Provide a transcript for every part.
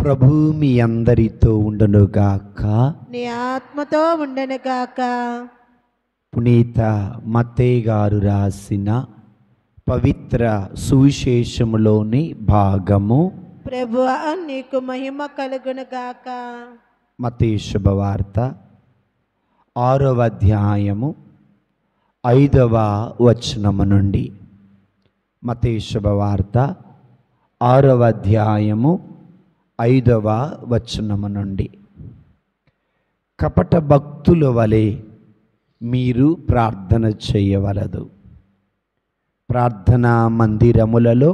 ప్రభు మీ అందరితో ఉండునుగాక. నీ ఆత్మతో ఉండనుగాక. పునీత మత్తయి గారు రాసిన పవిత్ర సువిశేషములోని భాగము. ప్రభువా నీకు మహిమ కలుగునుగాక. మత్తయి శుభవార్త 6వ అధ్యాయము 5వ వచనము నుండి. మత్తయి శుభవార్త 6వ అధ్యాయము 5వ వచనము నుండి. కపట భక్తుల వలె మీరు ప్రార్థన చేయవలదు. ప్రార్థనా మందిరములలో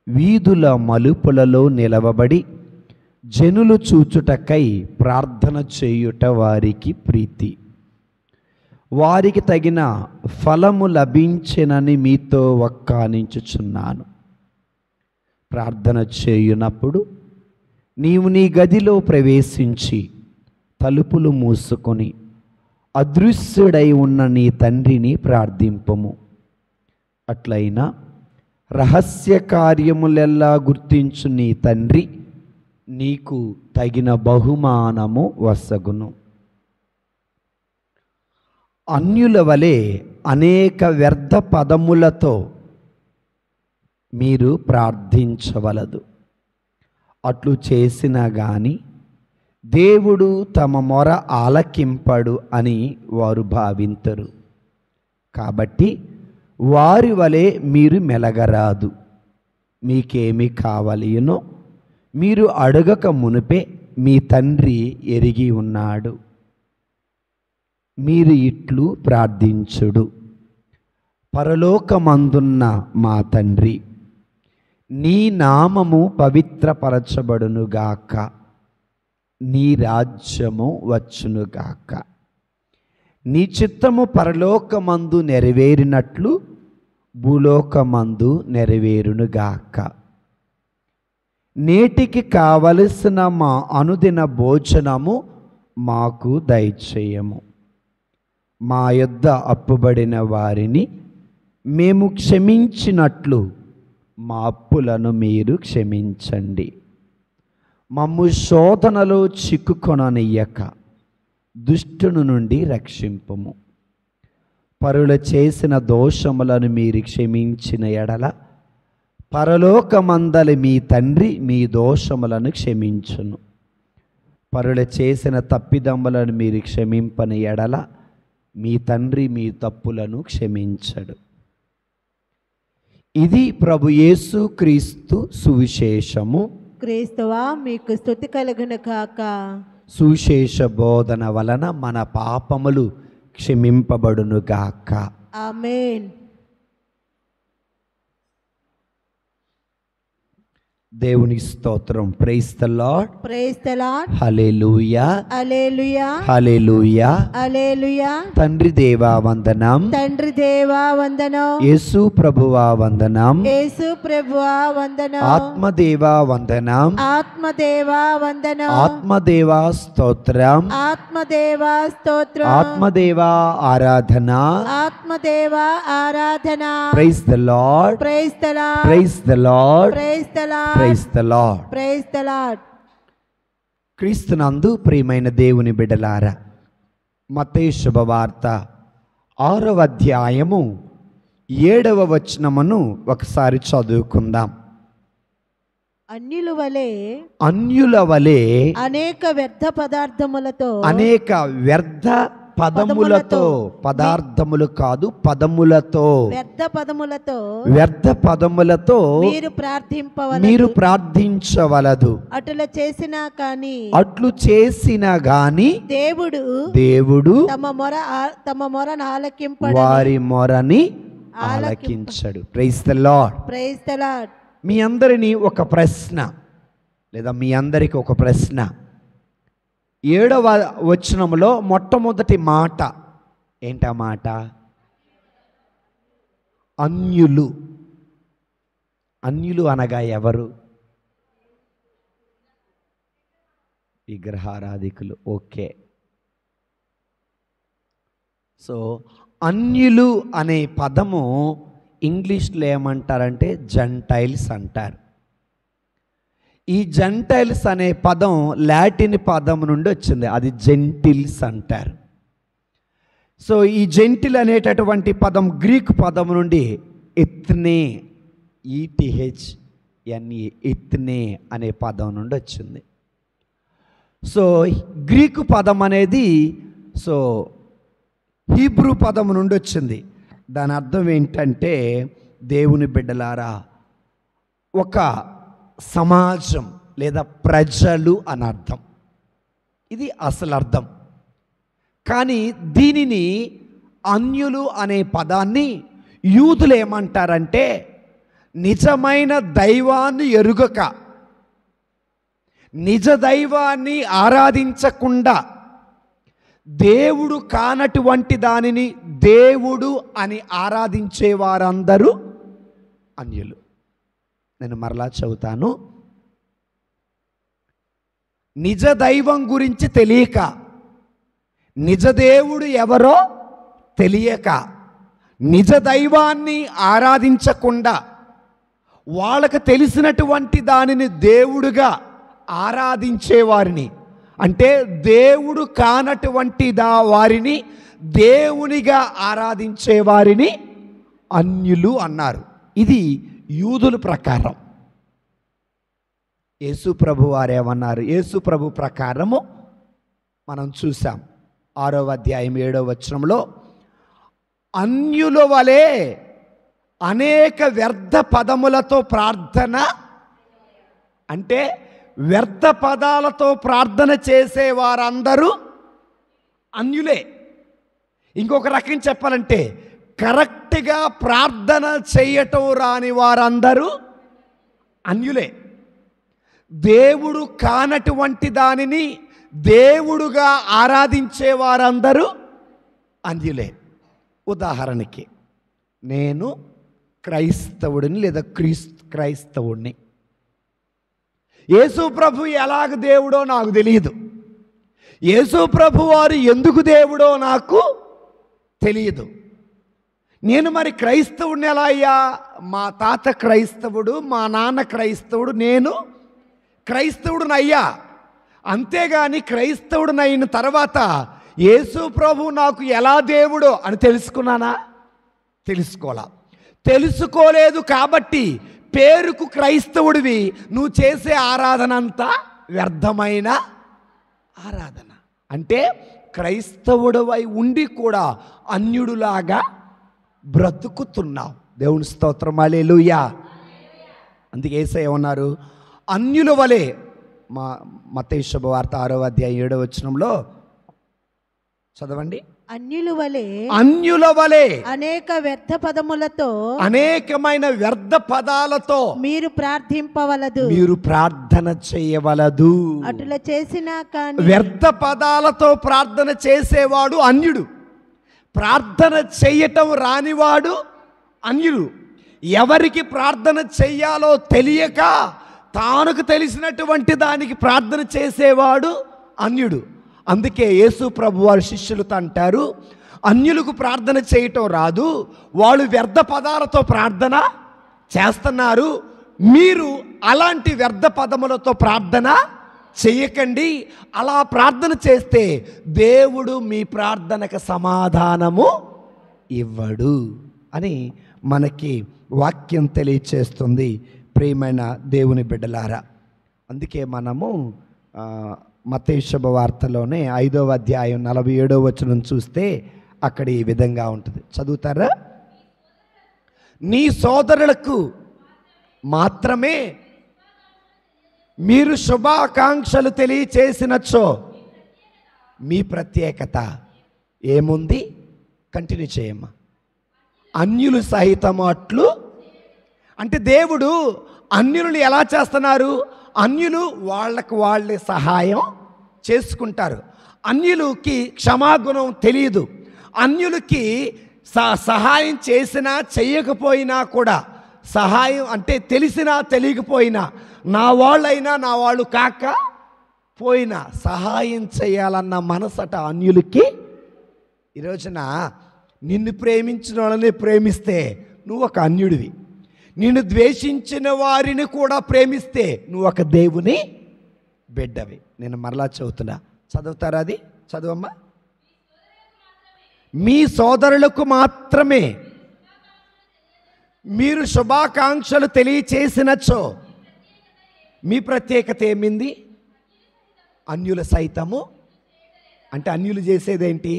వీధుల మలుపులలో నిలవబడి జనులు చూచుటకై ప్రార్థన చేయుట వారికి ప్రీతి. వారికి తగిన ఫలము లభించెనని మీతో వక్కానించుచున్నాను. ప్రార్థన చేయునప్పుడు నీవు నీ గదిలో ప్రవేశించి తలుపులు మూసుకొని అదృశ్యుడై ఉన్న నీ తండ్రిని ప్రార్థింపము. అట్లయినా రహస్య కార్యములెల్లా గుర్తించు నీ తండ్రి నీకు తగిన బహుమానము వసగును. అన్యుల వలె అనేక వ్యర్థ పదములతో మీరు ప్రార్థించవలదు. అట్లు చేసినా గాని దేవుడు తమ మొర ఆలకింపడు అని వారు భావింతరు. కాబట్టి వారి వలె మీరు మెలగరాదు. మీకేమి కావలియునో మీరు అడగక మునుపే మీ తండ్రి ఎరిగి ఉన్నాడు. మీరు ఇట్లు ప్రార్థించుడు: పరలోకమందున్న మా తండ్రి, నీ నామము పవిత్రపరచబడునుగాక, నీ రాజ్యము వచ్చునుగాక, నీ చిత్తము పరలోకమందు నెరవేరినట్లు భూలోకమందు నెరవేరునుగాక. నేటికి కావలసిన మా అనుదిన భోజనము మాకు దయచేయము. మా యొద్ద అప్పుబడిన వారిని మేము క్షమించినట్లు మా అప్పులను మీరు క్షమించండి. మమ్ము శోధనలో చిక్కుకొననియ్యక దుష్టుని నుండి రక్షింపుము. పరులు చేసిన దోషములను మీరు క్షమించిన ఎడల పరలోకమందలి మీ తండ్రి మీ దోషములను క్షమించును. పరులు చేసిన తప్పిదమ్ములను మీరు క్షమింపని ఎడల మీ తండ్రి మీ తప్పులను క్షమించడు. ఇది ప్రభు యేసు క్రీస్తు సువిశేషము. క్రీస్తువా మీకు స్తుతి కలుగునుగాక. సువిశేష బోధన వలన మన పాపములు క్షమింపబడునుగాక. ఆమేన్. దేవుని స్తోత్రం. Praise the lord. Praise the lord. Hallelujah, hallelujah, hallelujah. Hallelujah. తండ్రి దేవా వందనం. తండ్రి దేవా వందనం. యేసు ప్రభువా వందనం. యేసు ప్రభువా వందనం. ఆత్మదేవా వందనం. ఆత్మదేవా వందనం. ఆత్మదేవా స్తోత్రం. ఆత్మదేవా స్తోత్రం. ఆత్మదేవా ఆరాధన. ఆత్మదేవా ఆరాధన. Praise the lord. Praise the lord. Praise the lord. Praise the lord. Praise the lord. Praise the Lord. క్రీస్తునందు ప్రియమైన దేవుని బిడ్డలారా, మత్తయి శుభవార్త 6వ అధ్యాయము 7వ వచనమును ఒకసారి చదువుకుందాం. అన్యుల వలె అనేక వ్యర్థ పదార్థములతో అనేక వ్యర్థ పదార్థములు కాదు, పదములతో, వ్యర్థ పదములతో మీరు ప్రార్థించవలదు. అట్లు చేసినా గాని దేవుడు తమ మొరను ఆలకింపడు, వారి మొరని ఆలకించడు. Praise the lord. Praise the lord. మీ అందరినీ ఒక ప్రశ్న, లేదా మీ అందరికి ఒక ప్రశ్న. 7వ వచనములో మొట్టమొదటి మాట ఏంటా మాట? అన్యులు. అన్యులు అనగా ఎవరు? విగ్రహారాధికులు. ఓకే. సో అన్యులు అనే పదము ఇంగ్లీష్లో ఏమంటారంటే జెంటైల్స్ అంటారు. ఈ జెంటైల్స్ అనే పదం లాటిన్ పదం నుండి వచ్చింది, అది జెంటిల్స్ అంటారు. సో ఈ జెంటిల్ అనేటటువంటి పదం గ్రీకు పదం నుండి ఎత్నే, ETHNE, ఎత్నే అనే పదం నుండి వచ్చింది. సో గ్రీకు పదం అనేది సో హీబ్రూ పదం నుండి వచ్చింది. దాని అర్థం ఏంటంటే దేవుని బిడ్డలారా, ఒక సమాజం లేదా ప్రజలు అని అర్థం. ఇది అసలు అర్థం. కానీ దీనిని అన్యులు అనే పదాన్ని యూదులు ఏమంటారంటే నిజమైన దైవాన్ని ఎరుగక, నిజ దైవాన్ని ఆరాధించకుండా దేవుడు కానటువంటి దానిని దేవుడు అని ఆరాధించే వారందరూ అన్యులు. నేను మరలా చెబుతాను. నిజ దైవం గురించి తెలియక, నిజ దేవుడు ఎవరో తెలియక, నిజ దైవాన్ని ఆరాధించకుండా వాళ్ళకు తెలిసినటువంటి దానిని దేవుడుగా ఆరాధించేవారిని, అంటే దేవుడు కానటువంటి వారిని దేవునిగా ఆరాధించేవారిని అన్యులు అన్నారు. ఇది యూదుల ప్రకారం. యేసు ప్రభు వారు ఏమన్నారు? యేసు ప్రభు ప్రకారము మనం చూసాం 6వ అధ్యాయం 7వ వచనంలో, అన్యుల వలె అనేక వ్యర్థ పదములతో ప్రార్థన, అంటే వ్యర్థ పదాలతో ప్రార్థన చేసే వారందరూ అన్యులే. ఇంకొక రకం చెప్పాలంటే కరెక్ట్గా ప్రార్థన చేయటం రాని వారందరూ అన్యులే. దేవుడు కానటువంటి దానిని దేవుడుగా ఆరాధించే వారందరూ అన్యులే. ఉదాహరణకి నేను క్రైస్తవుడిని లేదా క్రైస్తవుడిని. యేసు ప్రభు ఎలాగ దేవుడో నాకు తెలియదు. యేసు ప్రభు వారు ఎందుకు దేవుడో నాకు తెలియదు. నేను మరి క్రైస్తవుడిని ఎలా అయ్యా? మా తాత క్రైస్తవుడు, మా నాన్న క్రైస్తవుడు, నేను క్రైస్తవుడిని అయ్యా. అంతేగాని క్రైస్తవుడిని అయిన తర్వాత యేసు ప్రభు నాకు ఎలా దేవుడో అని తెలుసుకున్నానా? తెలుసుకోలేదు. కాబట్టి పేరుకు క్రైస్తవుడివి, నువ్వు చేసే ఆరాధన అంతా వ్యర్థమైన ఆరాధన. అంటే క్రైస్తవుడివై ఉండి కూడా అన్యుడులాగా బ్రతుకుతున్నావు. దేవుని స్తోత్రం, హల్లెలూయా. అందుకే యేసయ్య ఏమన్నారు? అన్యుల వలె. మత్తయి శుభవార్త 6వ అధ్యాయం 7వ వచనంలో చదవండి. అన్యుల వలె అనేక వ్యర్థ పదములతో, అనేకమైన వ్యర్థ పదాలతో మీరు ప్రార్థింపవలదు, మీరు ప్రార్థన చేయవలదు. అట్లా చేసినా కానీ వ్యర్థ పదాలతో ప్రార్థన చేసేవాడు అన్యుడు, ప్రార్థన చేయటం రానివాడు అన్యుడు. ఎవరికి ప్రార్థన చెయ్యాలో తెలియక తానుకు తెలిసినటువంటి దానికి ప్రార్థన చేసేవాడు అన్యుడు. అందుకే యేసు ప్రభు వారి శిష్యులతో అంటారు, అన్యులకు ప్రార్థన చేయటం రాదు, వాళ్ళు వ్యర్థ పదాలతో ప్రార్థన చేస్తున్నారు, మీరు అలాంటి వ్యర్థ పదములతో ప్రార్థన చెయ్యకండి. అలా ప్రార్థన చేస్తే దేవుడు మీ ప్రార్థనకు సమాధానము ఇవ్వడు అని మనకి వాక్యం తెలియచేస్తుంది. ప్రియమైన దేవుని బిడ్డలారా, అందుకే మనము మత్తయి శుభవార్తలోనే 5వ అధ్యాయం 47వ వచనం చూస్తే అక్కడ ఈ విధంగా ఉంటుంది. చదువుతారా? నీ సోదరులకు మాత్రమే మీరు శుభాకాంక్షలు తెలియచేసినచో మీ ప్రత్యేకత ఏముంది? కంటిన్యూ చేయమ్మా. అన్యులు సహితము అట్లు. అంటే దేవుడు అన్యులను ఎలా చేస్తున్నారు? అన్యులు వాళ్ళకు వాళ్ళే సహాయం చేసుకుంటారు. అన్యులకి క్షమాగుణం తెలియదు. అన్యులకి సహాయం చేసినా చెయ్యకపోయినా కూడా, సహాయం అంటే తెలిసినా తెలియకపోయినా, నా వాళ్ళైనా నా వాళ్ళు కాక పోయినా సహాయం చేయాలన్న మనసట అన్యులకి. ఈరోజున నిన్ను ప్రేమించిన వాళ్ళని ప్రేమిస్తే నువ్వు ఒక అన్యుడివి. నిన్ను ద్వేషించిన వారిని కూడా ప్రేమిస్తే నువ్వు ఒక దేవుని బిడ్డవి. నేను మరలా చదువుతున్నా, చదువుతారా? అది చదువమ్మా. మీ సోదరులకు మాత్రమే మీరు శుభాకాంక్షలు తెలియచేసినచో మీ ప్రత్యేకత ఏమింది? అన్యుల సైతము అంటే అన్యులు చేసేదేంటి?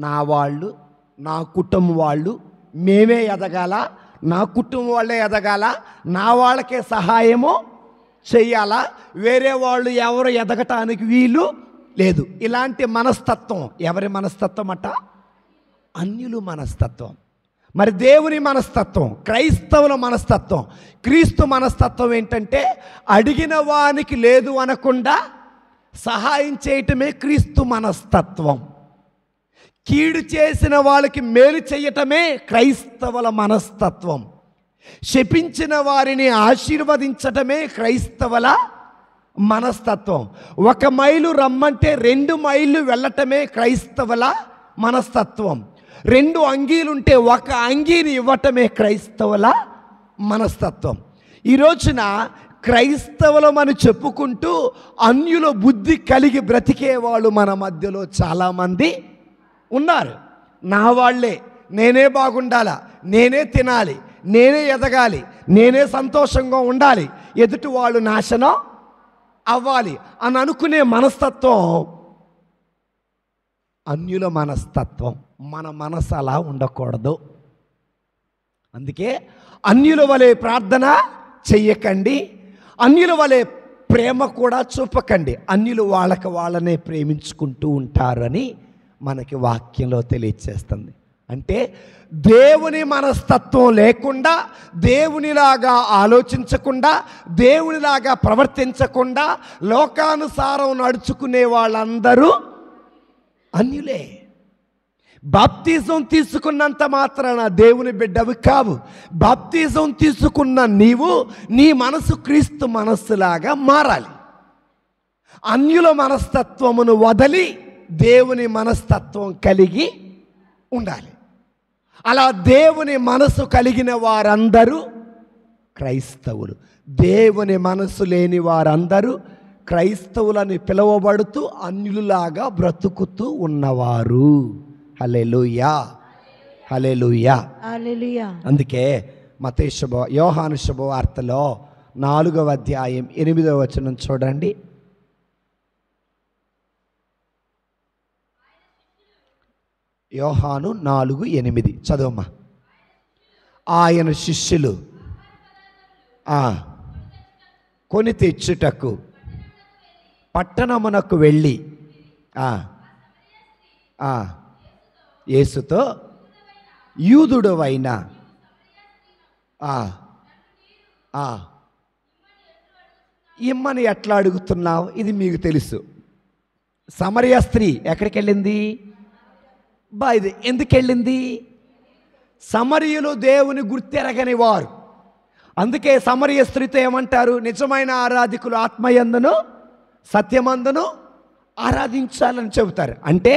నా వాళ్ళు, నా కుటుంబం వాళ్ళు, మేమే ఎదగాల, నా కుటుంబం వాళ్ళే ఎదగాల, నా వాళ్ళకే సహాయము చెయ్యాలా, వేరే వాళ్ళు ఎవరు ఎదగటానికి వీలు లేదు. ఇలాంటి మనస్తత్వం ఎవరి మనస్తత్వం అట? అన్యులు మనస్తత్వం. మరి దేవుని మనస్తత్వం, క్రైస్తవుల మనస్తత్వం, క్రీస్తు మనస్తత్వం ఏంటంటే అడిగిన వానికి లేదు అనకుండా సహాయం చేయటమే క్రీస్తు మనస్తత్వం. కీడు చేసిన వాళ్ళకి మేలు చేయటమే క్రైస్తవుల మనస్తత్వం. శపించిన వారిని ఆశీర్వదించటమే క్రైస్తవుల మనస్తత్వం. 1 మైలు రమ్మంటే 2 మైళ్ళు వెళ్ళటమే క్రైస్తవుల మనస్తత్వం. 2 అంగీలుంటే 1 అంగీని ఇవ్వటమే క్రైస్తవుల మనస్తత్వం. ఈ రోజున క్రైస్తవులమని చెప్పుకుంటూ అన్యుల బుద్ధి కలిగి బ్రతికేవాళ్ళు మన మధ్యలో చాలామంది ఉన్నారు. నా వాళ్ళే, నేనే బాగుండాలా, నేనే తినాలి, నేనే ఎదగాలి, నేనే సంతోషంగా ఉండాలి, ఎదుటి వాళ్ళు నాశనం అవ్వాలి అని అనుకునే మనస్తత్వం అన్యుల మనస్తత్వం. మన మనసు అలా ఉండకూడదు. అందుకే అన్యుల వలె ప్రార్థన చెయ్యకండి, అన్యుల వలె ప్రేమ కూడా చూపకండి. అన్యులు వాళ్ళనే ప్రేమించుకుంటూ ఉంటారు అని మనకి వాక్యంలో తెలియచేస్తుంది. అంటే దేవుని మనస్తత్వం లేకుండా, దేవునిలాగా ఆలోచించకుండా, దేవునిలాగా ప్రవర్తించకుండా లోకానుసారం నడుచుకునే వాళ్ళందరూ అన్యులే. బాప్తిజం తీసుకున్నంత మాత్రాన దేవుని బిడ్డవి కావు. బాప్తిజం తీసుకున్న నీవు నీ మనసు క్రీస్తు మనస్సులాగా మారాలి. అన్యుల మనస్తత్వమును వదిలి దేవుని మనస్తత్వం కలిగి ఉండాలి. అలా దేవుని మనసు కలిగిన వారందరూ క్రైస్తవులు. దేవుని మనసు లేని వారందరూ క్రైస్తవులని పిలువబడుతూ అన్యులులాగా బ్రతుకుతూ ఉన్నవారు. హల్లెలూయా, హల్లెలూయా, హల్లెలూయా. అందుకే మత్తయి యోహాను శుభవార్తలో 4వ అధ్యాయం 8వ వచనం చూడండి. యోహాను 4:8 చదవమ్మా. ఆయన శిష్యులు కొని తెచ్చుటకు పట్టణమునకు వెళ్ళి యేసుతో, యూదుడవైన ఇమ్మని ఎట్లా అడుగుతున్నావు? ఇది మీకు తెలుసు. సమరయ స్త్రీ ఎక్కడికి వెళ్ళింది? ఇది ఎందుకు వెళ్ళింది? సమరయులు దేవుని గుర్తెరగని వారు. అందుకే సమరయ స్త్రీతో ఏమంటారు? నిజమైన ఆరాధికులు ఆత్మయందును సత్యమందును ఆరాధించాలని చెబుతారు. అంటే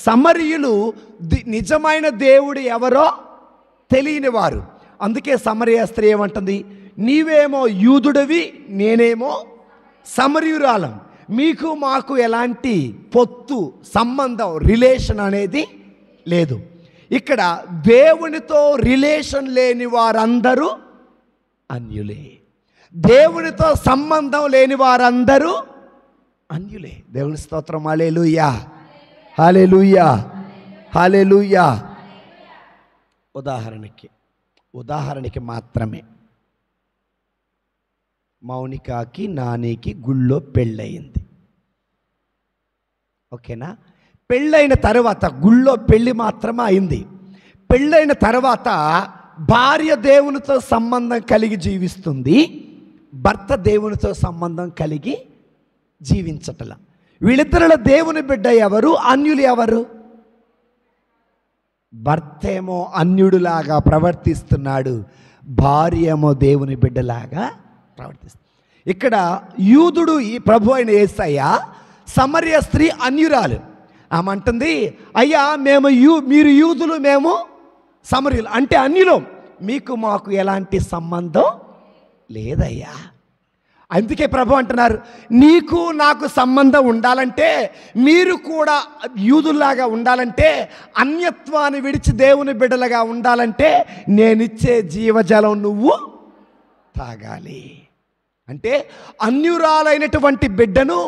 సమరయులు నిజమైన దేవుడు ఎవరో తెలియని వారు. అందుకే సమరయ స్త్రీ ఏమంటుంది? నీవేమో యూదుడివి, నేనేమో సమరయురాలం, మీకు మాకు ఎలాంటి పొత్తు, సంబంధం, రిలేషన్ అనేది లేదు. ఇక్కడ దేవునితో రిలేషన్ లేని వారందరూ అన్యులే, దేవునితో సంబంధం లేని వారందరూ అన్యులే. దేవుని స్తోత్రం. హల్లెలూయా, హల్లెలూయా, హల్లెలూయా. ఉదాహరణకి మాత్రమే మౌనికాకి నానికి గుళ్ళో పెళ్ళయింది. ఓకేనా? పెళ్ళైన తర్వాత గుళ్ళో పెళ్ళి మాత్రమే అయింది. పెళ్ళైన తర్వాత భార్య దేవునితో సంబంధం కలిగి జీవిస్తుంది, భర్త దేవునితో సంబంధం కలిగి జీవించటల. వీళ్ళిద్దరిలో దేవుని బిడ్డ ఎవరు? అన్యులు ఎవరు? భర్త ఏమో అన్యుడిలాగా ప్రవర్తిస్తున్నాడు, భార్య ఏమో దేవుని బిడ్డలాగా ప్రవర్తిస్తుంది. ఇక్కడ యూదుడు ఈ ప్రభు అయిన యేసయ్య, సమరయ స్త్రీ అన్యురాలు. ఆమె అంటుంది, అయ్యా మేము మీరు యూదులు, మేము సమరయులు, అంటే అన్యులం, మీకు మాకు ఎలాంటి సంబంధం లేదయ్యా. అందుకే ప్రభు అంటున్నారు, నీకు నాకు సంబంధం ఉండాలంటే, మీరు కూడా యూదుల్లాగా ఉండాలంటే, అన్యత్వాన్ని విడిచి దేవుని బిడ్డలుగా ఉండాలంటే, నేనిచ్చే జీవజలం నువ్వు తాగాలి. అంటే అన్యురాలైనటువంటి బిడ్డను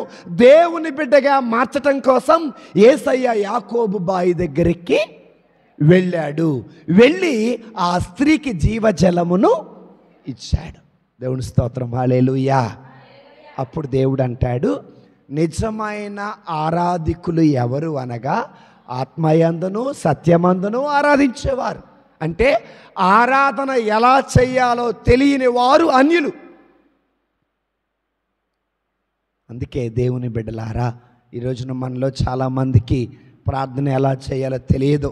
దేవుని బిడ్డగా మార్చటం కోసం యేసయ్య యాకోబు బాయి దగ్గరికి వెళ్ళాడు. వెళ్ళి ఆ స్త్రీకి జీవజలమును ఇచ్చాడు. దేవుని స్తోత్రం, హల్లెలూయా. అప్పుడు దేవుడు అంటాడు, నిజమైన ఆరాధికులు ఎవరు అనగా ఆత్మయందును సత్యమందును ఆరాధించేవారు. అంటే ఆరాధన ఎలా చేయాలో తెలియని వారు అన్యులు. అందుకే దేవుని బిడ్డలారా, ఈరోజున మనలో చాలామందికి ప్రార్థన ఎలా చేయాలో తెలియదు,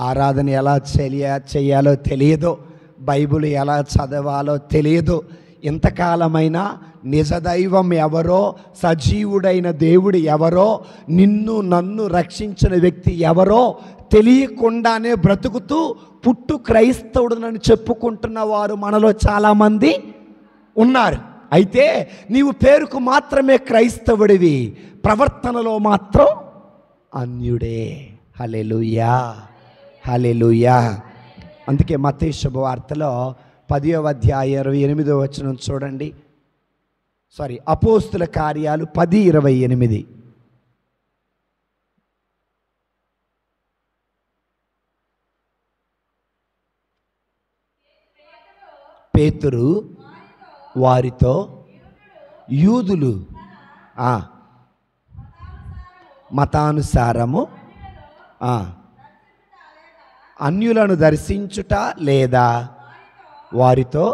ఆరాధన ఎలా చేయాలో తెలియదు, బైబిల్ ఎలా చదవాలో తెలియదు. ఇంతకాలమైనా నిజదైవం ఎవరో, సజీవుడైన దేవుడు ఎవరో, నిన్ను నన్ను రక్షించిన వ్యక్తి ఎవరో తెలియకుండానే బ్రతుకుతూ పుట్టు క్రైస్తవుడునని చెప్పుకుంటున్న వారు మనలో చాలామంది ఉన్నారు. అయితే నీవు పేరుకు మాత్రమే క్రైస్తవుడివి, ప్రవర్తనలో మాత్రం అన్యుడే. హల్లెలూయా, హల్లెలూయా. అందుకే మత్తయి శుభవార్తలో 10వ అధ్యాయం 28వ వచనం చూడండి. అపోస్తుల కార్యాలు 10:28. పేతురు వారితో, యూదులు మతానుసారము అన్యులను దర్శించుట లేదా వారితో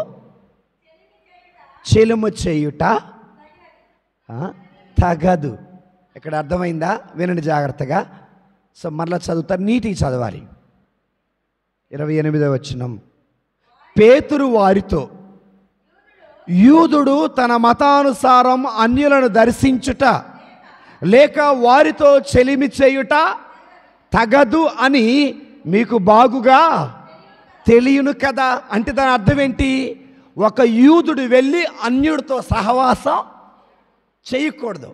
చెలుము చేయుట తగదు. ఇక్కడ అర్థమైందా? వినండి జాగ్రత్తగా. మరలా చదువుతారు, నీటికి చదవాలి. 28వ వచనం. పేతురు వారితో, యూదుడు తన మతానుసారం అన్యులను దర్శించుట లేక వారితో చెలిమి చేయుట తగదు అని మీకు బాగుగా తెలియను కదా. అంటే దాని అర్థం ఏంటి? ఒక యూదుడు వెళ్ళి అన్యుడితో సహవాసం చేయకూడదు.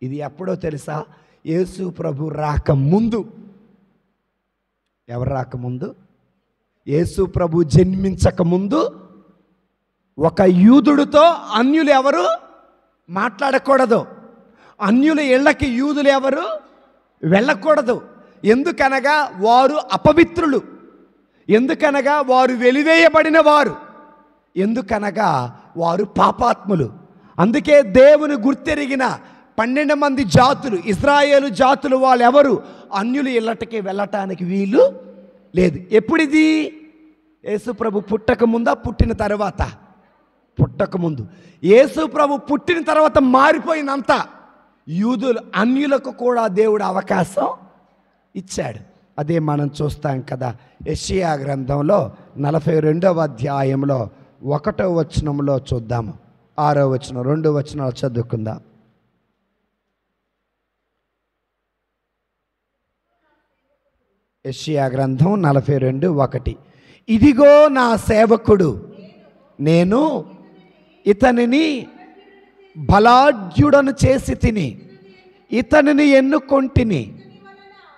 ఇది ఎప్పుడో తెలుసా? యేసు ప్రభు రాకముందు. ఎవరు రాకముందు? యేసు ప్రభు జన్మించకముందు ఒక యూదుడితో అన్యులు ఎవరు మాట్లాడకూడదు. అన్యుల ఇళ్ళకి యూదులు ఎవరు వెళ్ళకూడదు. ఎందుకనగా వారు అపవిత్రులు, ఎందుకనగా వారు వెలివేయబడిన వారు, ఎందుకనగా వారు పాపాత్ములు. అందుకే దేవుని గుర్తెరిగిన 12 మంది జాతులు, ఇశ్రాయేలు జాతులు వాళ్ళెవరు అన్యుల ఇళ్ళకి వెళ్ళటానికి వీలు లేదు. ఎప్పుడిది? యేసు ప్రభు పుట్టక ముందా పుట్టిన తర్వాత? పుట్టకముందు. యేసు ప్రభు పుట్టిన తర్వాత మారిపోయినంత యూదులు అన్యులకు కూడా దేవుడు అవకాశం ఇచ్చాడు. అదే మనం చూస్తాం కదా. యెషయా గ్రంథంలో 42వ అధ్యాయంలో 1వ వచనంలో చూద్దాము. 6వ వచనం, 2వ వచనాలు చదువుకుందాం. యెషయా గ్రంథం 42:1. ఇదిగో నా సేవకుడు, నేను ఇతనిని బలాఢ్యుడను చేసి తిని, ఇతనిని ఎన్నుకొంటిని,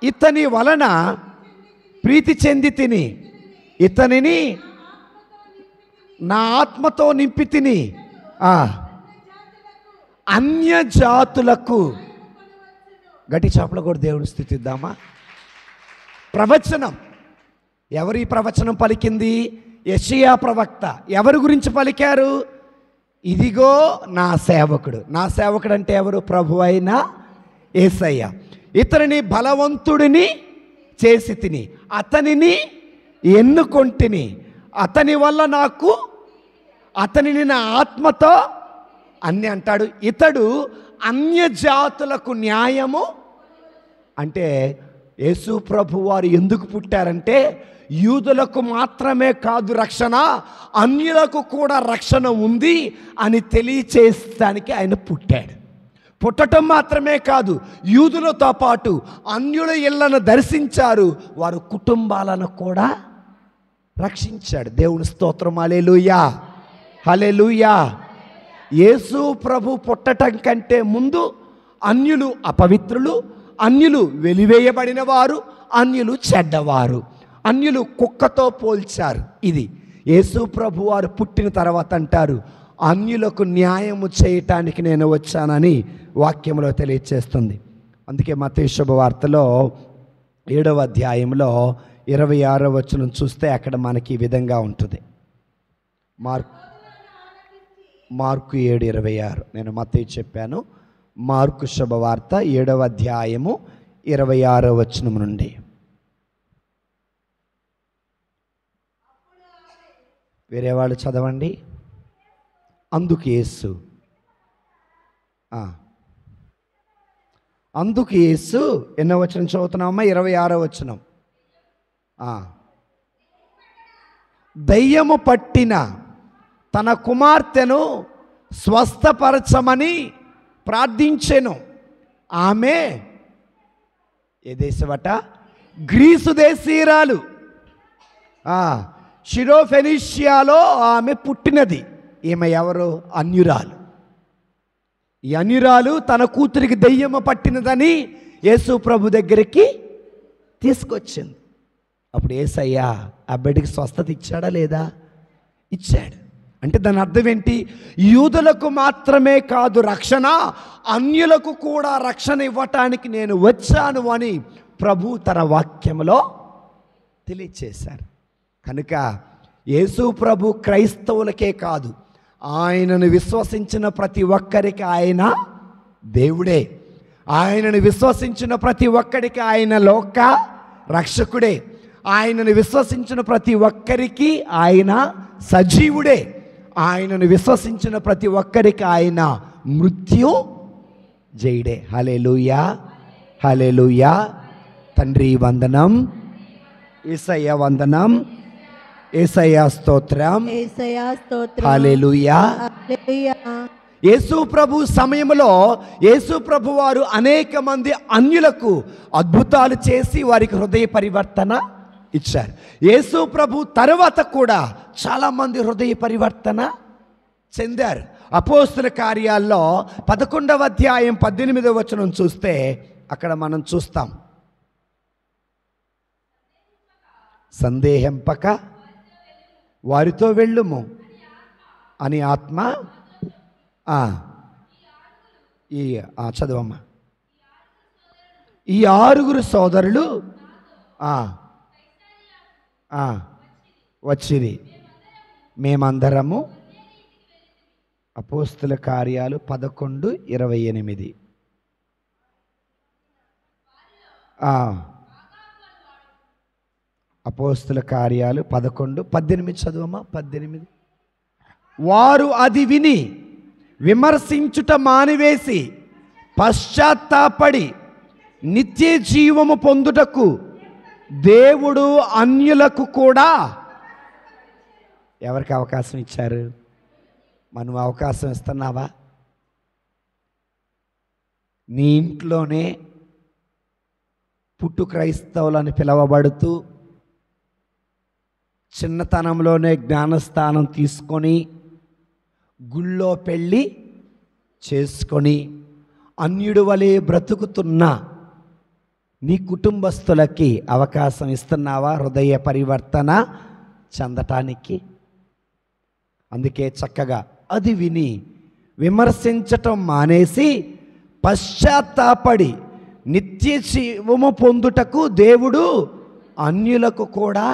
ఇతని వలన ప్రీతి చెంది తిని, ఇతనిని నా ఆత్మతో నింపి తిని అన్యజాతులకు. గట్టి చాపలు కూడా దేవుని స్థుతిద్దామా. ప్రవచనం. ఎవరి ప్రవచనం పలికింది? యెషయా ప్రవక్త. ఎవరి గురించి పలికారు? ఇదిగో నా సేవకుడు. నా సేవకుడు అంటే ఎవరు? ప్రభు అయిన యేసయ్య. ఇతనిని బలవంతుడిని చేసి తిని, అతనిని ఎన్నుకొంటిని, అతని వల్ల నాకు, అతనిని నా ఆత్మతో అన్ని అంటాడు. ఇతడు అన్యజాతులకు న్యాయము. అంటే యేసు ప్రభు వారు ఎందుకు పుట్టారంటే యూదులకు మాత్రమే కాదు రక్షణ, అన్యులకు కూడా రక్షణ ఉంది అని తెలియచేయడానికి ఆయన పుట్టాడు. పుట్టడం మాత్రమే కాదు, యూదులతో పాటు అన్యుల ఇళ్లను దర్శించారు, వారి కుటుంబాలను కూడా రక్షించాడు. దేవుని స్తోత్రం. హల్లెలూయా, హల్లెలూయా. యేసు ప్రభు పుట్టటం కంటే ముందు అన్యులు అపవిత్రులు, అన్యులు వెలివేయబడిన వారు, అన్యులు చెడ్డవారు, అన్యులు కుక్కతో పోల్చారు. ఇది యేసు ప్రభు వారు పుట్టిన తర్వాత అంటారు, అన్యులకు న్యాయము చేయటానికి నేను వచ్చానని వాక్యంలో తెలియచేస్తుంది. అందుకే మత్తయి శుభవార్తలో 7వ అధ్యాయంలో 26వ వచనం చూస్తే అక్కడ మనకి ఈ విధంగా ఉంటుంది. మార్కు 7:26. నేను మత్తయి చెప్పాను. మార్కు శుభవార్త 7వ అధ్యాయము 26వ వచనం నుండి. వేరే వాళ్ళు చదవండి. అందుకు యేసు ఎన్నో వచనం చదువుతున్నామమ్మా? 26వ వచనం. దయ్యము పట్టిన తన కుమార్తెను స్వస్థపరచమని ప్రార్థించెను. ఆమె ఏ దేశమట? గ్రీసు దేశీయురాలు. షిరోఫెనిషియాలో ఆమె పుట్టినది. ఈమె ఎవరు? అన్యురాలు. ఈ అన్యురాలు తన కూతురికి దెయ్యము పట్టినదని యేసు ప్రభు దగ్గరికి తీసుకొచ్చింది. అప్పుడు యేసయ్య ఆ బిడ్డకి స్వస్థత ఇచ్చాడా లేదా? ఇచ్చాడు. అంటే దాని అర్థం ఏంటి? యూదులకు మాత్రమే కాదు రక్షణ, అన్యులకు కూడా రక్షణ ఇవ్వటానికి నేను వచ్చాను అని ప్రభు తన వాక్యంలో తెలియచేశారు. కనుక యేసు ప్రభు క్రైస్తవులకే కాదు, ఆయనను విశ్వసించిన ప్రతి ఒక్కరికి ఆయన దేవుడే. ఆయనను విశ్వసించిన ప్రతి ఒక్కరికి ఆయన లోక రక్షకుడే. ఆయనను విశ్వసించిన ప్రతి ఒక్కరికి ఆయన సజీవుడే. ఆయనను విశ్వసించిన ప్రతి ఒక్కరికి ఆయన మృత్యు జయుడే. హల్లెలూయా, హల్లెలూయా. తండ్రి వందనం, యేసయ్య వందనం, యేసయ్య స్తోత్రం, యేసయ్య స్తోత్రం. హల్లెలూయా, హల్లెలూయా. యేసు ప్రభు సమయంలో యేసు ప్రభు వారు అనేక మంది అన్యులకు అద్భుతాలు చేసి వారికి హృదయ పరివర్తన ఇచ్చారు. యేసు ప్రభు తర్వాత కూడా చాలామంది హృదయ పరివర్తన చెందారు. అపోస్తుల కార్యాల్లో 11వ అధ్యాయం 18వ వచనం చూస్తే అక్కడ మనం చూస్తాం, సందేహింపక వారితో వెళ్ళుము అని ఆత్మ చదవమ్మా. ఈ 6 సోదరులు వచ్చిరి, మేమందరము. అపోస్తుల కార్యాలు 11:28. అపోస్తుల కార్యాలు 11:18 చదువమ్మా. 18. వారు అది విని విమర్శించుట మానివేసి పశ్చాత్తాపడి నిత్య జీవము పొందుటకు దేవుడు అన్యులకు కూడా ఎవరికి అవకాశం ఇచ్చారు? మనం అవకాశం ఇస్తున్నావా? నీ ఇంట్లోనే పుట్టు క్రైస్తవులని పిలవబడుతూ చిన్నతనంలోనే జ్ఞానస్థానం తీసుకొని గుళ్ళో పెళ్ళి చేసుకొని అన్యుడు వలె బ్రతుకుతున్న నీ కుటుంబస్తులకి అవకాశం ఇస్తున్నావా హృదయ పరివర్తన చెందటానికి? అందుకే చక్కగా అది విని విమర్శించటం మానేసి పశ్చాత్తాపడి నిత్య జీవము పొందుటకు దేవుడు అన్యులకు కూడా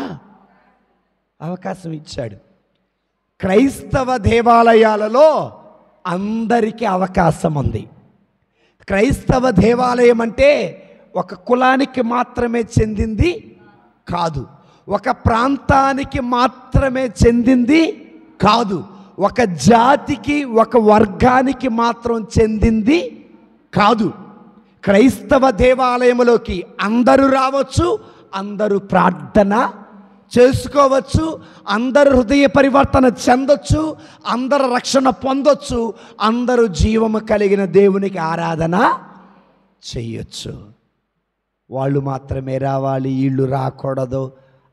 అవకాశం ఇచ్చాడు. క్రైస్తవ దేవాలయాలలో అందరికీ అవకాశం ఉంది. క్రైస్తవ దేవాలయం అంటే ఒక కులానికి మాత్రమే చెందింది కాదు, ఒక ప్రాంతానికి మాత్రమే చెందింది కాదు, ఒక జాతికి ఒక వర్గానికి మాత్రం చెందింది కాదు. క్రైస్తవ దేవాలయంలోకి అందరూ రావచ్చు, అందరూ ప్రార్థన చేసుకోవచ్చు, అందరూ హృదయ పరివర్తన చెందొచ్చు, అందరూ రక్షణ పొందొచ్చు, అందరూ జీవము కలిగిన దేవునికి ఆరాధన చేయొచ్చు. వాళ్ళు మాత్రమే రావాలి, వీళ్ళు రాకూడదు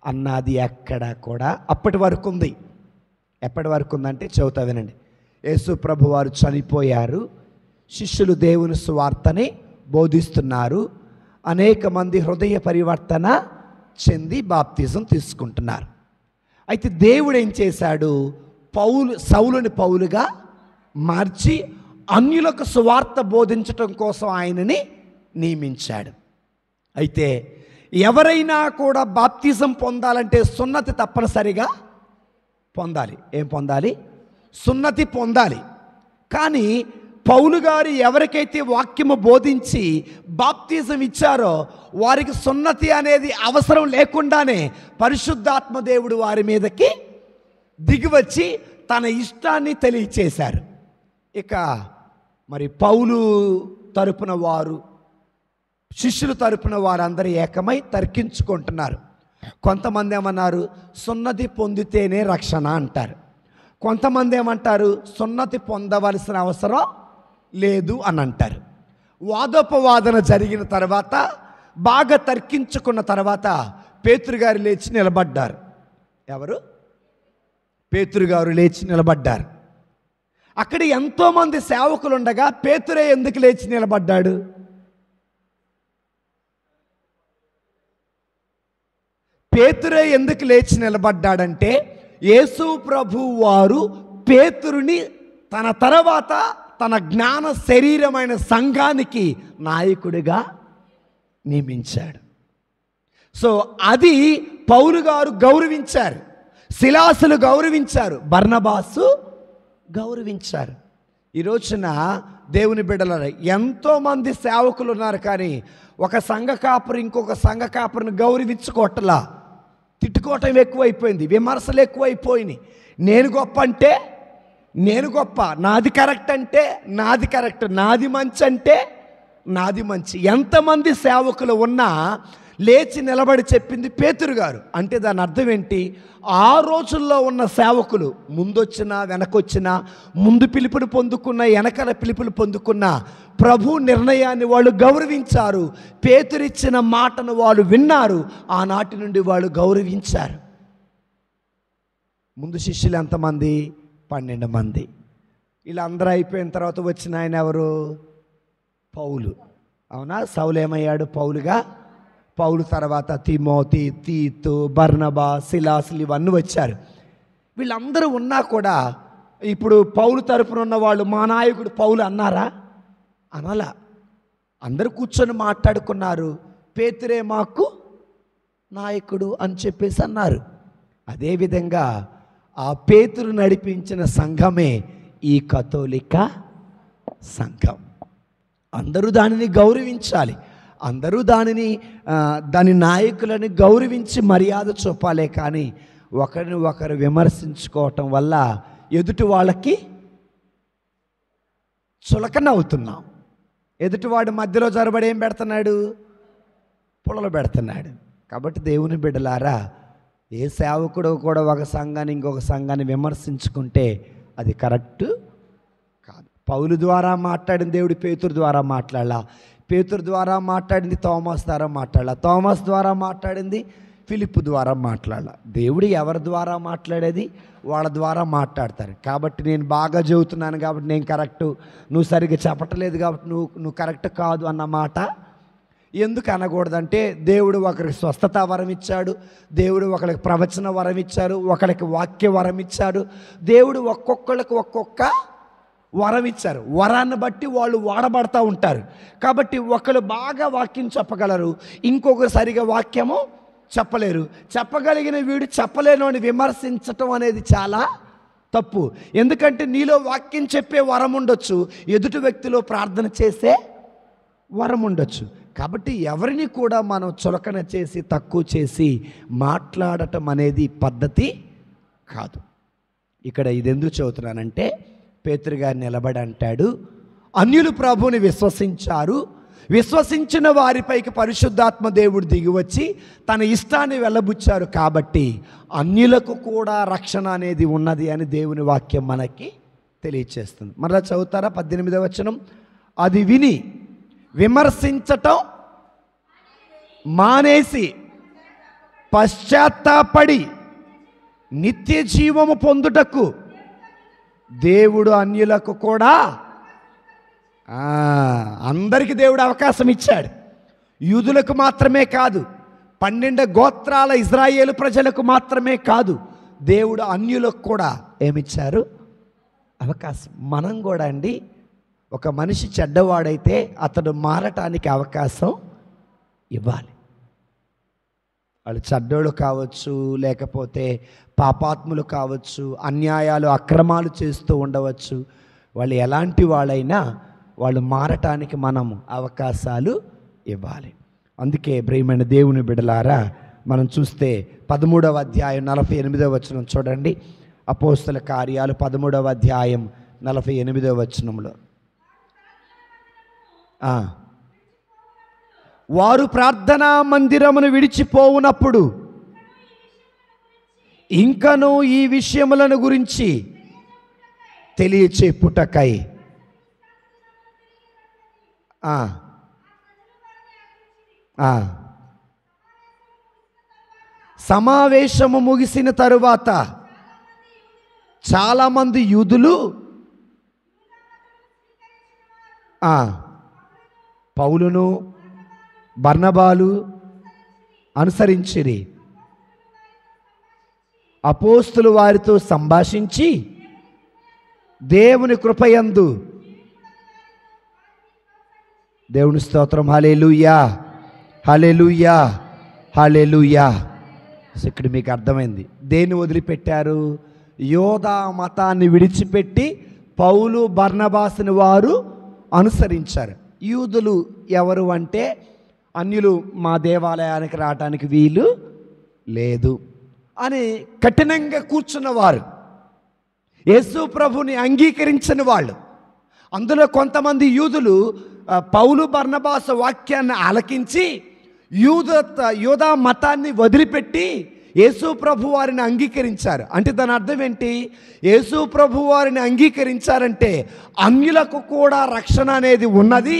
అన్నది ఎక్కడ కూడా అప్పటి వరకు ఉంది. ఎప్పటి వరకు ఉందంటే చెబుతా వినండి. యేసు ప్రభు వారు చనిపోయారు, శిష్యులు దేవుని సువార్తని బోధిస్తున్నారు, అనేక మంది హృదయ పరివర్తన చెంది బాప్తిజం తీసుకుంటున్నారు. అయితే దేవుడు ఏం చేశాడు? సౌలుని పౌలుగా మార్చి అన్యులకు సువార్త బోధించటం కోసం ఆయనని నియమించాడు. అయితే ఎవరైనా కూడా బాప్తిజం పొందాలంటే సున్నతి తప్పనిసరిగా పొందాలి. ఏం పొందాలి? సున్నతి పొందాలి. కానీ పౌలు గారు ఎవరికైతే వాక్యము బోధించి బాప్తిజం ఇచ్చారో వారికి సున్నతి అనేది అవసరం లేకుండానే పరిశుద్ధాత్మ దేవుడు వారి మీదకి దిగివచ్చి తన ఇష్టాన్ని తెలియచేశారు. ఇక మరి పౌలు తరపున వారు, శిష్యుల తరపున వారందరూ ఏకమై తర్కించుకుంటున్నారు. కొంతమంది ఏమన్నారు? సున్నతి పొందితేనే రక్షణ అంటారు. కొంతమంది ఏమంటారు? సున్నతి పొందవలసిన అవసరం లేదు అని అంటారు. వాదోపవాదన జరిగిన తర్వాత, బాగా తర్కించుకున్న తర్వాత పేతురు గారు లేచి నిలబడ్డారు. ఎవరు? పేతురు గారు లేచి నిలబడ్డారు. అక్కడ ఎంతోమంది సేవకులు ఉండగా పేతురే ఎందుకు లేచి నిలబడ్డాడు? పేతురే ఎందుకు లేచి నిలబడ్డాడంటే యేసు ప్రభు వారు పేతురుని తన తర్వాత తన జ్ఞాన శరీరమైన సంఘానికి నాయకుడిగా నియమించాడు. సో అది పౌలు గారు గౌరవించారు, శిలాసులు గౌరవించారు, బర్నబాసు గౌరవించారు. ఈ రోజున దేవుని బిడ్డలారా ఎంతోమంది సేవకులు ఉన్నారు, కానీ ఒక సంఘ కాపురు ఇంకొక సంఘ కాపురిని గౌరవించుకోవట్లా. తిట్టుకోవటం ఎక్కువైపోయింది, విమర్శలు ఎక్కువైపోయినాయి. నేను గొప్ప అంటే నేను గొప్ప, నాది కరెక్ట్ అంటే నాది కరెక్ట్, నాది మంచి అంటే నాది మంచి. ఎంతమంది సేవకులు ఉన్నా లేచి నిలబడి చెప్పింది పేతురు గారు. అంటే దాని అర్థం ఏంటి? ఆ రోజుల్లో ఉన్న సేవకులు ముందొచ్చినా వెనకొచ్చినా, ముందు పిలుపుని పొందుకున్న వెనకల పిలుపులు పొందుకున్న ప్రభు నిర్ణయాన్ని వాళ్ళు గౌరవించారు. పేతురిచ్చిన మాటను వాళ్ళు విన్నారు, ఆనాటి నుండి వాళ్ళు గౌరవించారు. ముందు శిష్యులు ఎంతమంది? 12 మంది. వీళ్ళందరూ అయిపోయిన తర్వాత వచ్చిన ఆయన ఎవరు? పౌలు. అవునా? సౌలు ఏమయ్యాడు? పౌలుగా. పౌలు తర్వాత తిమోతి, తీతు, బర్నబా, శిలాసులు ఇవన్నీ వచ్చారు. వీళ్ళందరూ ఉన్నా కూడా ఇప్పుడు పౌలు తరపున ఉన్న వాళ్ళు మా నాయకుడు పౌలు అన్నారా? అనలా. అందరూ కూర్చొని మాట్లాడుకున్నారు, పేతురే మాకు నాయకుడు అని చెప్పేసి అన్నారు. అదేవిధంగా ఆ పేతురు నడిపించిన సంఘమే ఈ కథోలిక సంఘం. అందరూ దానిని గౌరవించాలి, అందరూ దాని నాయకులని గౌరవించి మర్యాద చూపాలే. కానీ ఒకరిని ఒకరు విమర్శించుకోవటం వల్ల ఎదుటి వాళ్ళకి చులకన అవుతున్నాం. ఎదుటివాడు మధ్యలో జరబడి ఏం పెడుతున్నాడు? పొలలు పెడుతున్నాడు. కాబట్టి దేవుని బిడ్డలారా, ఏ సేవకుడు కూడా ఒక సంఘాన్ని ఇంకొక సంఘాన్ని విమర్శించుకుంటే అది కరెక్ట్ కాదు. పౌలు ద్వారా మాట్లాడిన దేవుడు పేతురు ద్వారా మాట్లాడాల, పేతురు ద్వారా మాట్లాడింది తోమాస్ ద్వారా మాట్లాడాల, తోమాస్ ద్వారా మాట్లాడింది ఫిలిప్పు ద్వారా మాట్లాడాల. దేవుడు ఎవరి ద్వారా మాట్లాడేది వాళ్ళ ద్వారా మాట్లాడతారు. కాబట్టి నేను బాగా చెబుతున్నాను కాబట్టి నేను కరెక్టు, నువ్వు సరిగ్గా చెప్పట్లేదు కాబట్టి నువ్వు కరెక్ట్ కాదు అన్న మాట ఎందుకు అనకూడదంటే, దేవుడు ఒకరికి స్వస్థత వరం ఇచ్చాడు, దేవుడు ఒకరికి ప్రవచన వరం ఇచ్చారు, ఒకరికి వాక్య వరం ఇచ్చాడు. దేవుడు ఒక్కొక్కరికి ఒక్కొక్క వరం ఇచ్చారు. వరాన్ని బట్టి వాళ్ళు వాడబడతా ఉంటారు. కాబట్టి ఒకరు బాగా వాక్యం చెప్పగలరు, ఇంకొకరు సరిగా వాక్యము చెప్పలేరు. చెప్పగలిగిన వీడు చెప్పలేనోని విమర్శించటం అనేది చాలా తప్పు. ఎందుకంటే నీలో వాక్యం చెప్పే వరం ఉండొచ్చు, ఎదుటి వ్యక్తిలో ప్రార్థన చేసే వరం ఉండొచ్చు. కాబట్టి ఎవరిని కూడా మనం చులకన చేసి తక్కువ చేసి మాట్లాడటం అనేది పద్ధతి కాదు. ఇక్కడ ఇది ఎందుకు చదువుతున్నానంటే, పేతురు గారు నిలబడి అంటాడు, అన్యులు ప్రభువుని విశ్వసించారు, విశ్వసించిన వారిపైకి పరిశుద్ధాత్మ దేవుడు దిగివచ్చి తన ఇష్టాన్ని వెళ్ళబుచ్చారు. కాబట్టి అన్యులకు కూడా రక్షణ అనేది ఉన్నది అని దేవుని వాక్యం మనకి తెలియచేస్తుంది. మరలా చదువుతారా? 18వ వచనం. అది విని విమర్శించటం మానేసి పశ్చాత్తాపడి నిత్య జీవము పొందుటకు దేవుడు అన్యులకు కూడా అందరికీ దేవుడు అవకాశం ఇచ్చాడు. యూదులకు మాత్రమే కాదు, 12 గోత్రాల ఇజ్రాయేలు ప్రజలకు మాత్రమే కాదు, దేవుడు అన్యులకు కూడా ఏమిచ్చారు? అవకాశం. మనం కూడా అండి, ఒక మనిషి చెడ్డవాడైతే అతడు మారటానికి అవకాశం ఇవ్వాలి. వాళ్ళు చెడ్డోళ్ళు కావచ్చు, లేకపోతే పాపాత్ములు కావచ్చు, అన్యాయాలు అక్రమాలు చేస్తూ ఉండవచ్చు. వాళ్ళు ఎలాంటి వాళ్ళైనా వాళ్ళు మారటానికి మనం అవకాశాలు ఇవ్వాలి. అందుకే ప్రియమైన దేవుని బిడ్డలారా, మనం చూస్తే 13వ అధ్యాయం 48వ వచనం చూడండి. అపోస్తల కార్యాలు 13వ అధ్యాయం 48వ వచనంలో, వారు ప్రార్థనా మందిరమును విడిచిపోవునప్పుడు ఇంకను ఈ విషయములను గురించి తెలియచెప్పుటకై సమావేశము ముగిసిన తరువాత చాలామంది యూదులు పౌలును బర్నబాలు అనుసరించిరి. అపోస్తులు వారితో సంభాషించి దేవుని కృపయందు, దేవుని స్తోత్రం, హల్లెలూయా హల్లెలూయా హల్లెలూయా. ఇక్కడ మీకు అర్థమైంది దేన్ని వదిలిపెట్టారు? యోధా మతాన్ని విడిచిపెట్టి పౌలు బర్నబాసుని వారు అనుసరించారు. యూదులు ఎవరు అంటే, అన్యులు మా దేవాలయానికి రావటానికి వీలు లేదు అని కఠినంగా కూర్చున్నవారు, యేసు ప్రభుని అంగీకరించని వాళ్ళు. అందులో కొంతమంది యూదులు పౌలు బర్నబాసు వాక్యాన్ని ఆలకించి యూదా మతాన్ని వదిలిపెట్టి యేసు ప్రభు వారిని అంగీకరించారు. అంటే దాని అర్థం ఏంటి? యేసు ప్రభు వారిని అంగీకరించారంటే అన్యులకు కూడా రక్షణ అనేది ఉన్నది,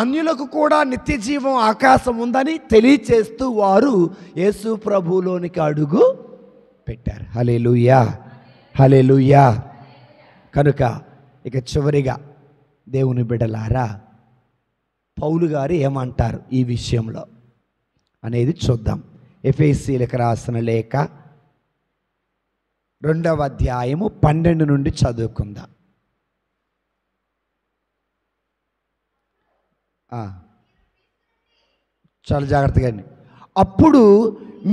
అన్యులకు కూడా నిత్య జీవం ఆకాశం ఉందని తెలియచేస్తూ వారు యేసు ప్రభులోనికి అడుగు పెట్టారు. హల్లెలూయా హల్లెలూయా. కనుక ఇక చివరిగా దేవుని బిడ్డలారా, పౌలు గారు ఏమంటారు ఈ విషయంలో అనేది చూద్దాం. ఎఫెసీయులకు రాసిన లేఖ 2వ అధ్యాయము 12 నుండి చదువుకుందాం. చాలా జాగ్రత్తగా. అప్పుడు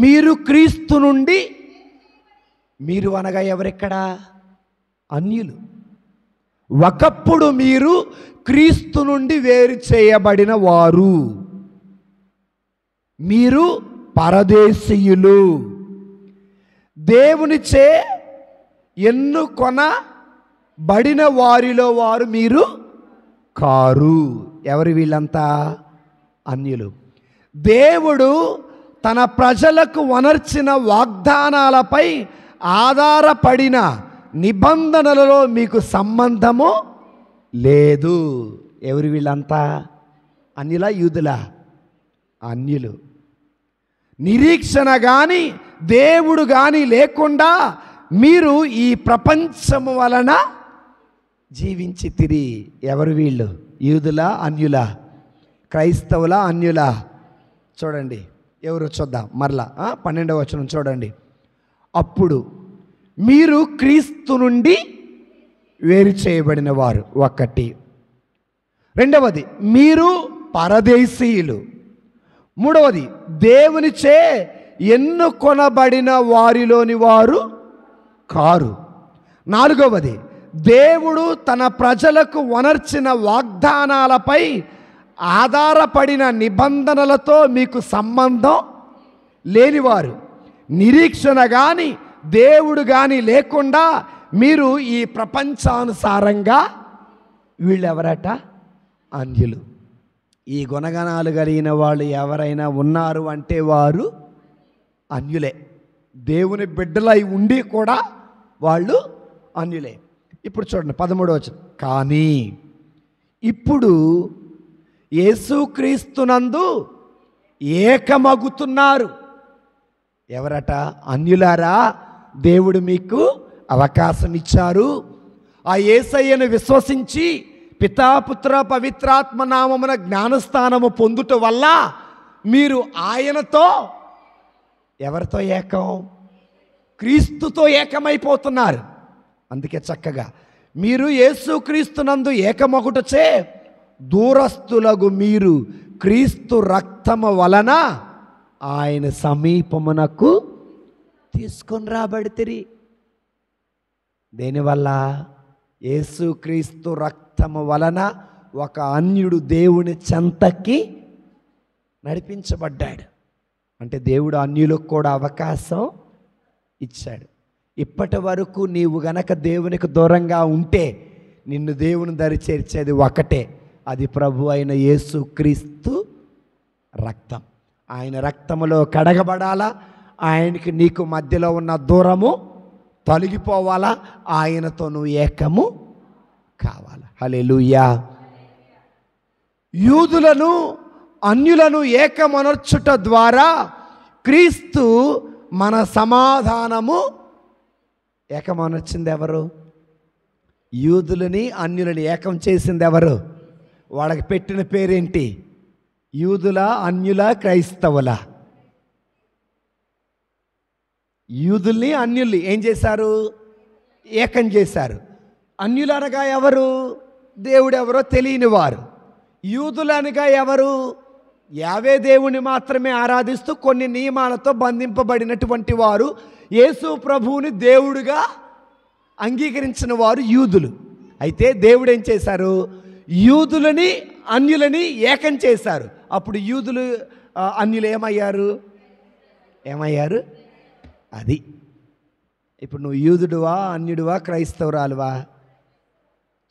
మీరు క్రీస్తు నుండి, మీరు అనగా ఎవరెక్కడా? అన్యులు. ఒకప్పుడు మీరు క్రీస్తు నుండి వేరు చేయబడిన వారు, మీరు పరదేశీయులు, దేవునిచే ఎన్నుకొనబడిన వారిలో వారు మీరు కారు. ఎవరు వీళ్ళంతా? అన్యులు. దేవుడు తన ప్రజలకు వనర్చిన వాగ్దానాలపై ఆధారపడిన నిబంధనలలో మీకు సంబంధము లేదు. ఎవరు వీళ్ళంతా? అన్యుల యూదులా? అన్యులు. నిరీక్షణ కానీ దేవుడు కానీ లేకుండా మీరు ఈ ప్రపంచము వలన జీవించి తిరిగి. ఎవరు వీళ్ళు? యూదులా అన్యులా? క్రైస్తవులా అన్యులా? చూడండి ఎవరు చూద్దాం మరలా. 12వ వచనం చూడండి. అప్పుడు మీరు క్రీస్తు నుండి వేరు చేయబడిన వారు, ఒకటి. రెండవది, మీరు పరదేశీయులు. మూడవది, దేవునిచే ఎన్నుకొనబడిన వారిలోని వారు కారు. నాలుగవది, దేవుడు తన ప్రజలకు వనర్చిన వాగ్దానాలపై ఆధారపడిన నిబంధనలతో మీకు సంబంధం లేనివారు. నిరీక్షణ కానీ దేవుడు కానీ లేకుండా మీరు ఈ ప్రపంచానుసారంగా, వీళ్ళెవరట? అన్యులు. ఈ గుణగణాలు కలిగిన వాళ్ళు ఎవరైనా ఉన్నారు అంటే వారు అన్యులే. దేవుని బిడ్డలై ఉండి కూడా వాళ్ళు అన్యులే. ఇప్పుడు చూడండి 13వ వచనం. కానీ ఇప్పుడు యేసుక్రీస్తునందు ఏకమగుతున్నారు. ఎవరట? అన్యులారా, దేవుడు మీకు అవకాశం ఇచ్చారు. ఆ యేసయ్యను విశ్వసించి పితాపుత్ర పవిత్రాత్మ నామమున జ్ఞానస్థానము పొందుట వల్ల మీరు ఆయనతో, ఎవరితో ఏకం? క్రీస్తుతో ఏకమైపోతున్నారు. అందుకే చక్కగా మీరు యేసుక్రీస్తునందు ఏకమొకటచే దూరస్తులగు మీరు క్రీస్తు రక్తము వలన ఆయన సమీపమునకు తీసుకొని రాబడితిరి. దేనివల్ల? యేసుక్రీస్తు రక్తము వలన ఒక అన్యుడు దేవుని చెంతకి నడిపించబడ్డాడు. అంటే దేవుడు అన్యులకు కూడా అవకాశం ఇచ్చాడు. ఇప్పటి వరకు నీవు గనక దేవునికి దూరంగా ఉంటే నిన్ను దేవుని దరి చేర్చేది ఒకటే, అది ప్రభు అయిన యేసుక్రీస్తు రక్తం. ఆయన రక్తములో కడగబడాలా, ఆయనకి నీకు మధ్యలో ఉన్న దూరము తొలగిపోవాలా, ఆయనతో నువ్వు ఏకము కావాలా. హల్లెలూయా. యూదులను అన్యులను ఏకమనర్చుట ద్వారా క్రీస్తు మన సమాధానము. ఏకమనర్చింది ఎవరు? యూదులని అన్యులని ఏకం చేసింది ఎవరు? వాళ్ళకి పెట్టిన పేరేంటి? యూదుల, అన్యుల, క్రైస్తవుల? యూదుల్ని అన్యుల్ని ఏం చేశారు? ఏకం చేశారు. అన్యులనగా ఎవరు? దేవుడెవరో తెలియని వారు. యూదులనగా ఎవరు? యావే దేవుని మాత్రమే ఆరాధిస్తూ కొన్ని నియమాలతో బంధింపబడినటువంటి వారు, యేసు ప్రభువుని దేవుడుగా అంగీకరించిన వారు యూదులు. అయితే దేవుడు ఏం చేశారు? యూదులని అన్యులని ఏకం చేశారు. అప్పుడు యూదులు అన్యులు ఏమయ్యారు? అది. ఇప్పుడు నువ్వు యూదుడువా, అన్యుడువా, క్రైస్తవురాలువా?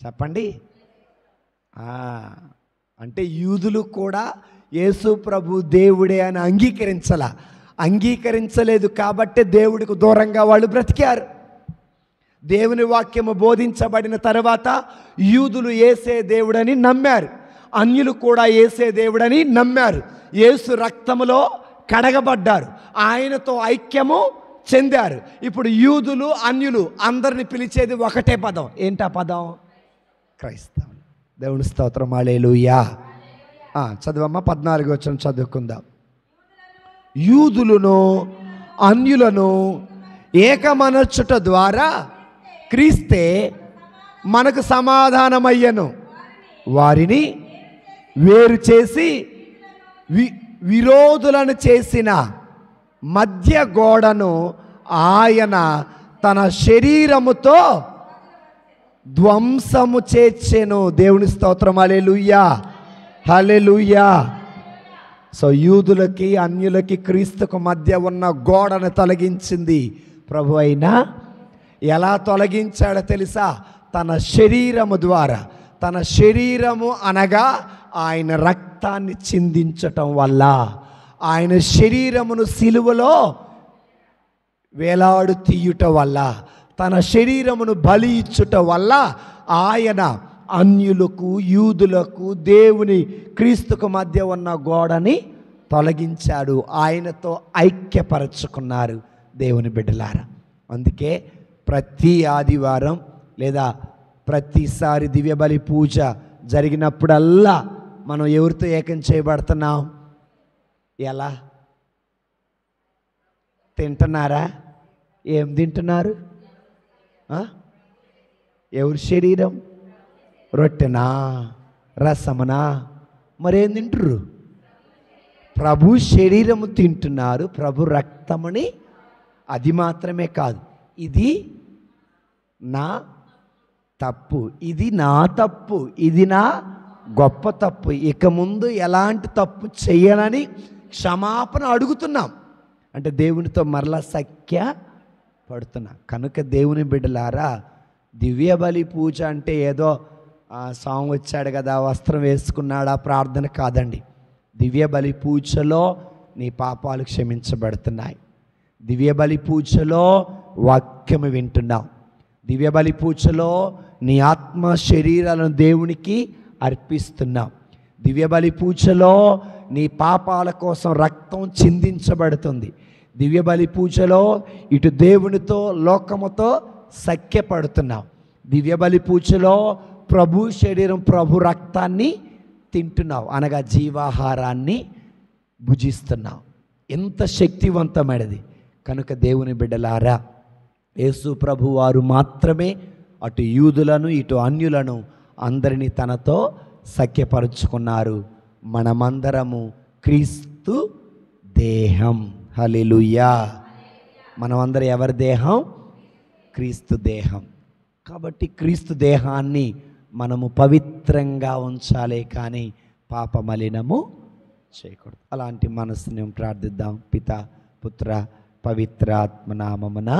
చెప్పండి. అంటే యూదులు కూడా యేసు ప్రభు దేవుడే అని అంగీకరించలేదు కాబట్టి దేవుడికి దూరంగా వాళ్ళు బ్రతికారు. దేవుని వాక్యము బోధించబడిన తర్వాత యూదులు యేసే దేవుడని నమ్మారు, అన్యులు కూడా యేసే దేవుడని నమ్మారు. యేసు రక్తములో కడగబడ్డారు, ఆయనతో ఐక్యము చెందారు. ఇప్పుడు యూదులు అన్యులు అందరిని పిలిచేది ఒకటే పదం. ఏంటా పదం? క్రైస్తవులు. దేవుని స్తోత్రం. హల్లెలూయా. చదవమ్మా, 14వ వచనం చదువుకుందాం. యూదులను అన్యులను ఏకమనర్చుట ద్వారా క్రీస్తే మనకు సమాధానమయ్యను. వారిని వేరు చేసి విరోధులను చేసిన మధ్య గోడను ఆయన తన శరీరముతో ధ్వంసము చేర్చెను. దేవుని స్తోత్రం. హల్లెలూయా, హల్లెలూయా. సో యూదులకి అన్యులకి క్రీస్తుకు మధ్య ఉన్న గోడను తొలగించింది ప్రభు అయినా. ఎలా తొలగించాడో తెలుసా? తన శరీరము ద్వారా. తన శరీరము అనగా ఆయన రక్తాన్ని చిందించటం వల్ల, ఆయన శరీరమును సిలువలో వేలాడు తీయుట వల్ల, తన శరీరమును బలి ఇచ్చుట వల్ల ఆయన అన్యులకు యూదులకు దేవుని క్రీస్తుకు మధ్య ఉన్న గోడని తొలగించాడు. ఆయనతో ఐక్యపరచుకున్నారు దేవుని బిడ్డలారా. అందుకే ప్రతి ఆదివారం లేదా ప్రతిసారి దివ్యబలి పూజ జరిగినప్పుడల్లా మనం ఎవరితో ఏకం చేయబడుతున్నాం? ఎలా? తింటున్నారా? ఏం తింటున్నారు? ఎవరి శరీరం? రొట్టెనా, రసమునా, మరేం తింటురు? ప్రభు శరీరము తింటున్నారు, ప్రభు రక్తముని. అది మాత్రమే కాదు, ఇది నా తప్పు, ఇది నా తప్పు, ఇది నా గొప్ప తప్పు, ఇక ముందు ఎలాంటి తప్పు చేయనని క్షమాపణ అడుగుతున్నాం. అంటే దేవునితో మరలా సఖ్య పడుతున్నా. కనుక దేవుని బిడ్డలారా, దివ్య బలి పూజ అంటే ఏదో సాంగ్ వచ్చాడు కదా, వస్త్రం వేసుకున్నాడా, ప్రార్థన కాదండి. దివ్య బలి పూజలో నీ పాపాలు క్షమించబడుతున్నాయి. దివ్య బలి పూజలో వాక్యము వింటున్నావు. దివ్య బలి పూజలో నీ ఆత్మ శరీరాలను దేవునికి అర్పిస్తున్నావు. దివ్య బలి పూజలో నీ పాపాల కోసం రక్తం చిందించబడుతుంది. దివ్య బలి పూజలో ఇటు దేవునితో లోకముతో సఖ్యపడుతున్నావు. దివ్య బలి పూజలో ప్రభు శరీరం ప్రభు రక్తాన్ని తింటున్నావు, అనగా జీవాహారాన్ని భుజిస్తున్నావు. ఎంత శక్తివంతమైనది! కనుక దేవుని బిడ్డలారా, యేసు ప్రభు వారు మాత్రమే అటు యూదులను ఇటు అన్యులను అందరినీ తనతో సఖ్యపరుచుకున్నారు. మనమందరము క్రీస్తు దేహం. హల్లెలూయా! మనమందరం ఎవరి దేహం? క్రీస్తు దేహం. కాబట్టి క్రీస్తు దేహాన్ని మనము పవిత్రంగా ఉంచాలి, కానీ పాప మలినము చేయకూడదు. అలాంటి మనసుని ప్రార్థిద్దాం. పిత, పుత్ర, పవిత్రాత్మ నామమున.